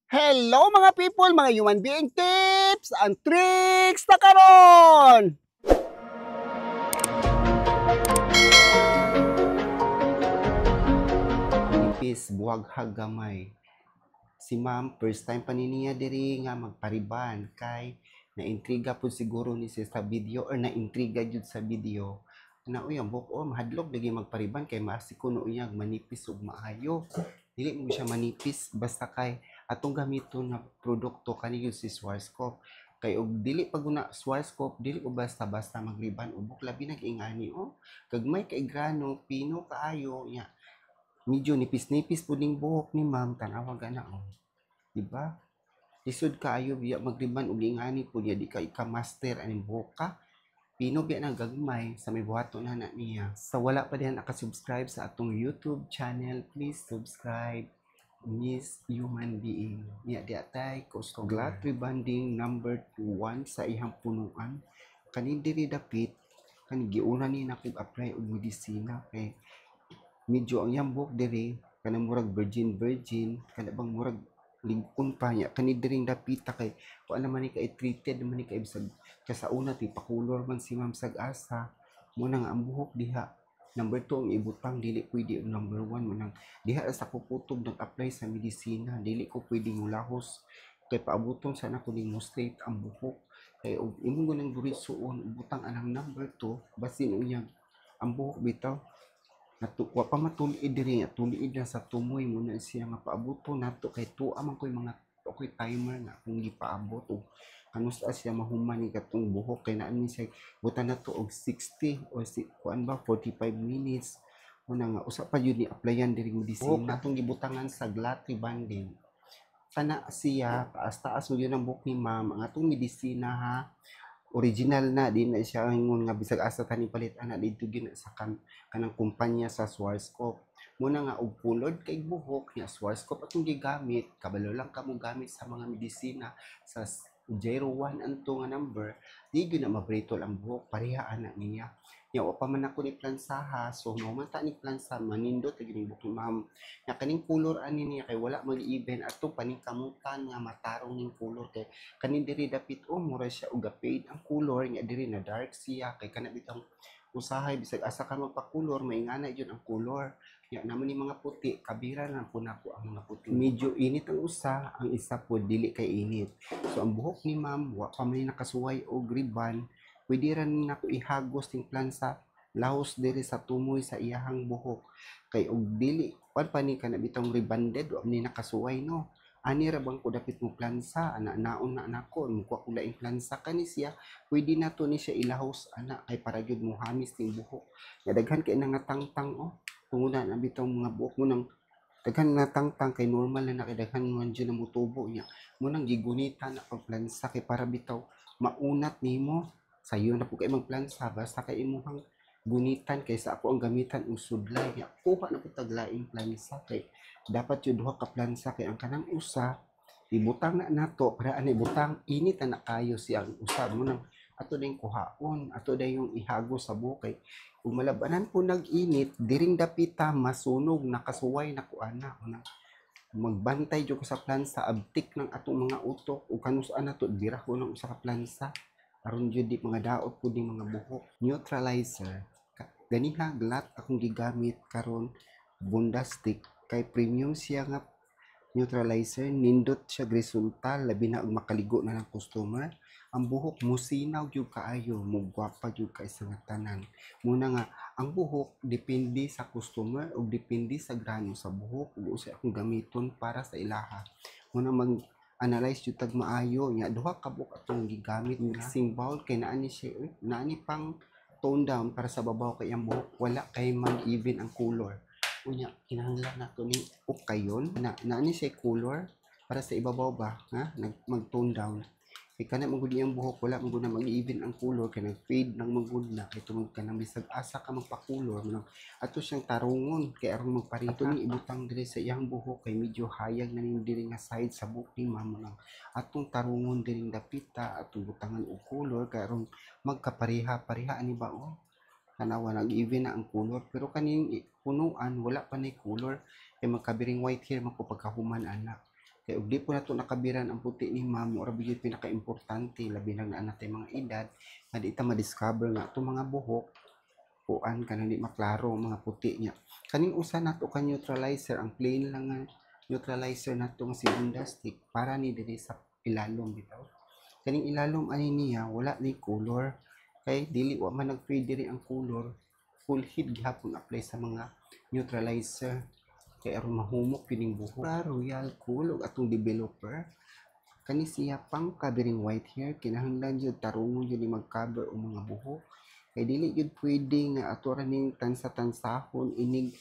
Hello mga people, mga human being tips and tricks na karon. Nipis buwag hagamay. Si ma'am first time pa niya diri nga magpariban kay naintriga pud siguro ni siya sa video or naintriga jud sa video. Na uy ang buhok mahadlok lagi magpariban kay maasikuno uyag manipis ug maayo. Dili mo siya manipis basta kay atong gamiton na produkto kani gyud si Schwarzkopf. Kay og dili pag una Schwarzkopf dili ko basta-basta magriban ubok labi nag-ingani gagmay kay grano pino kaayo nya medyo nipis-nipis pud ning buhok ni ma'am tanawa gana diba? Lisod kaayo biya magriban og ingani pud ya di ka ika-master aning buhok ka. Pino biya na gagmay sa may buhaton na niya. Sa wala pa diyan naka-subscribe sa atong YouTube channel, please subscribe. Miss Human Being. Niya di atay customer. Glad rebanding number 1 sa ihang punuan. Kani diri dapit kani giuna ni nakig-apply og medisina kay medyo ang iyang buhok diri kanang murag virgin kana bang murag lig-on pa niya kani diring dapita kay kuan naman ni kay treated naman ni kay bisag kasauna ti pakulor man si ma'am sag-asa mo na nga ang buhok diha number 2 ang ibutang dili pwede ang number 1 mo nang diha sa kukutob nag-apply sa medisina dili ko pwede lahos kay paabuton sana ko ning mo straight ang buhok kay og imong gunang durisuon ibutang anang number 2 basin unyag ang buhok bitaw wa pa matulid diri tulid na sa tumoy muna siya nga paabuton nato kay tuwa man koy mga ako'y timer na kung gipaabot o ano sa siya mahuman ni katong buhok kay naa ni siya butan nato og 60 or kuan ba 45 minutes una nga usa pa yun ni applyan diri medisina atong gibutangan sa glat rebanding kana siya taas mo yun ang buhok ni ma'am ang atong medisina ha original na di na siya ingon nga bisag asa tani palit ana didto gina sa kanang kumpanya sa Schwarzkopf muna nga og pulod kay buhok nya Schwarzkopf atong gigamit kabalo lang kamo gamit sa mga medisina sa 01 anto nga number di gyud na mabritol ang buhok pareha ana niya nya wa pa man ako ni plansaha so no man ta ni plansa manindot gini buhok ma'am nya kaning color ani niya kay wala mag-even ato paningkamutan nga matarong ning color kay kanin diri dapit mura siya og fade ang color nya diri na dark siya kay kana bitang usahay bisag asa ka magpa-color maingana jud ang color nya naman ni mga puti kabira na po nako ang mga puti medyo init ang usa ang isa po dili kay init so ang buhok ni ma'am wa pa man nakasuway og ribbon pwede ra nako ihagos ting plansa lahos diri sa tumoy sa iyahang buhok kay og dili pan pa ni kana bitong rebanded wa ni nakasuway no ani ra bang ko dapit mo plansa ana naon na nako mukuha ko laing plansa kani siya pwede na to ni siya ilahos ana kay para gyud mo hamis ting buhok nga daghan kay nangatangtang tungod na bitong mga buhok mo nang daghan na tangtang kay normal na nakidaghan man dyan na mutubo niya mo nang gigunita na pagplansa kay para bitaw maunat nimo sayo na po kay magplansa basta kay imuhang gunitan kaysa ako ang gamitan og sudlay niya kuha na po taglaing plansa kay dapat yung duha ka plansa kay ang kanang usa ibutang na nato para ani butang init na kayo siyang usa mo nang ato ding kuhaon ato day yung ihago sa bukay kung malabanan po nag-init diring dapita masunog nakasuway na kuana magbantay jud ko sa plansa abtik ng atong mga utok ug kanus-an nato dira ko ng usa ka plansa aron jud di mga daot pud mga buhok neutralizer ganiha glat akong gigamit karon Bunda stick kay premium siya nga neutralizer nindot siya resulta labi na og makaligo na ng customer ang buhok musinaw jud kaayo mugwapa jud kay sa tanan muna nga ang buhok depende sa customer ug depende sa grano sa buhok ug usa akong gamiton para sa ilaha muna mag analyze jud tag maayo nya duha ka buhok atong gigamit mixing bowl kay naani siya naani pang tone down para sa babaw kay ang buhok wala kay mag-even ang color unya kinahanglan nato ni ukayon na naani siya color para sa ibabaw ba ha mag-tone down kay kana magud ang buhok wala magud na mag-even ang color kay nag-fade nang magud na kay tungod ka nang bisag asa ka magpa-color mo ato siyang tarungon kay aron magparito ni ibutang diri sa iyang buhok kay medyo hayag na ning diri nga side sa buhok ni ma'am nang atong tarungon diri dapita atong butangan og color kay aron magkapareha-pareha ani ba tanawa nag-even na ang color pero kaning punuan wala pa nay color kay magkabiring white hair man ko pagkahuman anak Kay ug di po nato nakabiran ang puti ni ma'am, mura gyud pinaka-importante labi na natay mga edad nga di ta ma-discover nga atong mga buhok kuan kanang di maklaro ang mga puti niya. Kaning usa nato ka neutralizer, ang plain lang nga neutralizer nato nga si Bondastic para ni diri sa ilalom bitaw. Kaning ilalom ani niya wala ni color kay dili wa man nag-fade diri ang color, full heat gihapon apply sa mga neutralizer kay aron mahumok kining buhok. Royal Cool ug atong developer kani siya pang covering white hair, kinahanglan jud tarungon jud ni mag-cover og mga buhok kay dili jud pwede nga ato ra ning tansa-tansahon inig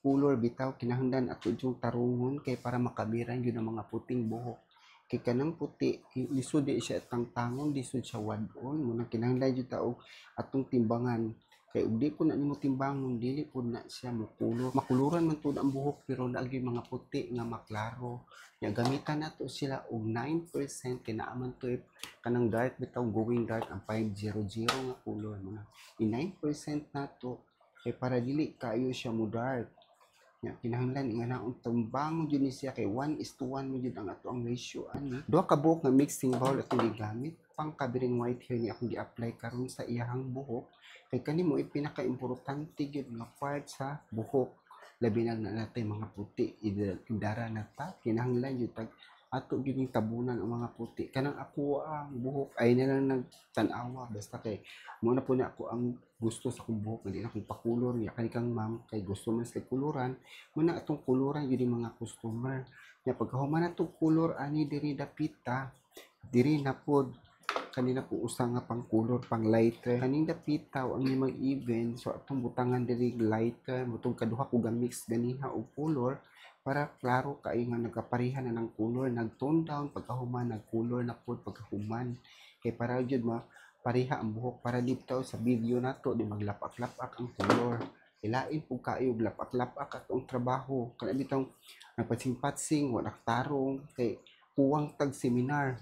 color bitaw, kinahanglan ato jud tarungon kay para makabiran jud ang mga puting buhok. Kay kanang puti lisod di siya tangtangon, lisod siya wadon, muna kinahanglan jud ta og atong timbangan. Kay ug di po na nimo timbangon, dili po na siya makulor. Makuluran man tud ang buhok pero naagi mga puti nga maklaro. Ya gamitan nato sila og 9% kay naa man to kanang dark bitaw going dark ang 500 nga color mo na. I 9% nato kay para dili kayo siya mo dark. Ya kinahanglan nga naon tumbang jud ni siya kay 1:1 mo jud ang ato ang ratio ani. Duha ka buhok nga mixing bowl atong gigamit pang covering white hair ni akong gi-apply karon sa iyahang buhok kay kanimo pinaka-importante gyud nga part sa buhok labi na natay mga puti idara na ta kinahanglan jud tag ato gyud ning tabunan ang mga puti kanang ako ang buhok ay na lang nagtan-awa basta kay mo na po na ako ang gusto sa akong buhok hindi na akong pakulor niya kani kang ma'am kay gusto man sa kuluran mo na atong kuluran gyud mga customer nya pagkahuman natong kulor ani diri dapita diri na pod kanina po usa nga pang color pang lighter kaning dapitaw ang mag even so atong butangan diri lighter mutong kaduha ko mix ganiha og color para klaro kay nga nagkapareha na ng color nag tone down pagkahuman nag color na pod pagkahuman kay para jud pareha ang buhok para dito sa video nato di maglapak-lapak ang color ilain po kayo lapak-lapak atong trabaho kana bitaw nagpatsing-patsing wala tarong kay kuwang tag seminar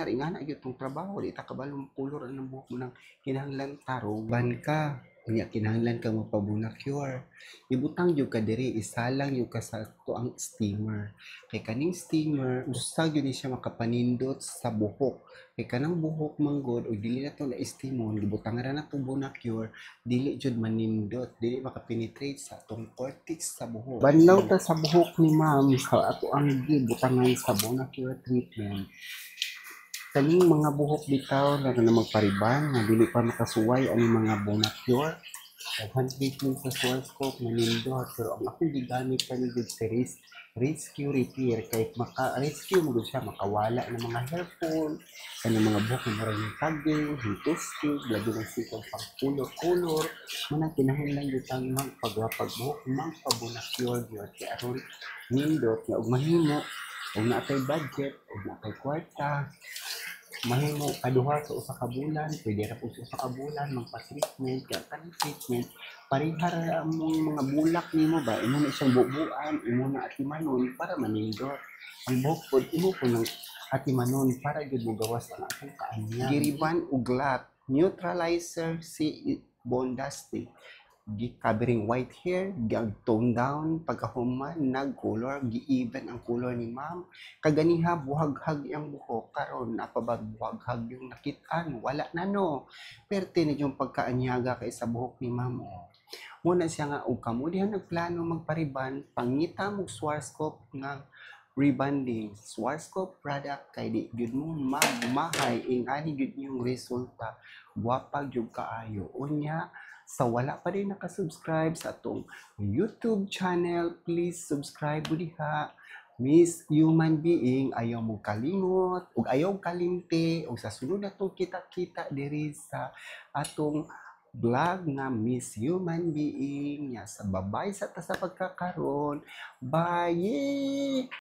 ingana gyud tong trabaho di ta kabalo color ang buhok mo nang kinahanglan tarong ban ka unya kinahanglan ka magpabunacure ibutang jud ka diri isalang jud ka sa tuang steamer kay kaning steamer usa gyud ni siya makapanindot sa buhok kay kanang buhok manggod og dili na to na steamon gibutang ra na to bonacure dili jud manindot dili makapenetrate sa atong cortex sa buhok banlaw ta sa buhok ni ma'am sa ato ang gibutangan sa bonacure treatment kaning mga buhok bitaw na magpariban nga dili pa makasuway ani mga bonacure daghan treatment sa Schwarzkopf manindot pero ang akong gigamit kani jud sa rescue repair kay maka-rescue mo siya makawala ng mga hair fall kanang mga buhok na maraming taging hintustig labi ng sikong pang color man kinahanglan jud ang magpagwapag buhok magpabonacure gyud kay aron nindot nga og mahimo og naatay budget og naatay kwarta mahimo kaduha sa usa ka bulan pwede ra po sa usa ka bulan magpa-treatment kaya kanang treatment pareha ra among mga bulak nimo ba imo na siyang bubuan imo na atimanon para manindot ang buhok pod imo po ng atimanon para gyud mo gawas ang atong kaanyang giriban ug lat neutralizer si Bondastic gi-covering white hair, gi-tone down, pagkahuman, nag-color, gi-even ang color ni ma'am. Kaganiha, buhaghag ang buhok, karon napabag buhaghag yung nakitaan, wala na no. Pero tinig yung pagkaanyaga kay sa buhok ni ma'am. Muna siya nga, og kamo diha nagplano magpariban, pangita mo Schwarzkopf nga rebonding. Schwarzkopf product kay di gyud mo magmahay ing ani gyud yung resulta. Guwapag gyud kaayo. Unya, sa wala pa rin nakasubscribe sa atong YouTube channel, please subscribe mo diha. Miss Human Being, ayaw mo kalimot, ug ayaw kalimti, ug sa sunod atong kita-kita diri sa atong vlog nga Miss Human Being. Sa babay sa ta sa pagkakaroon. Bye!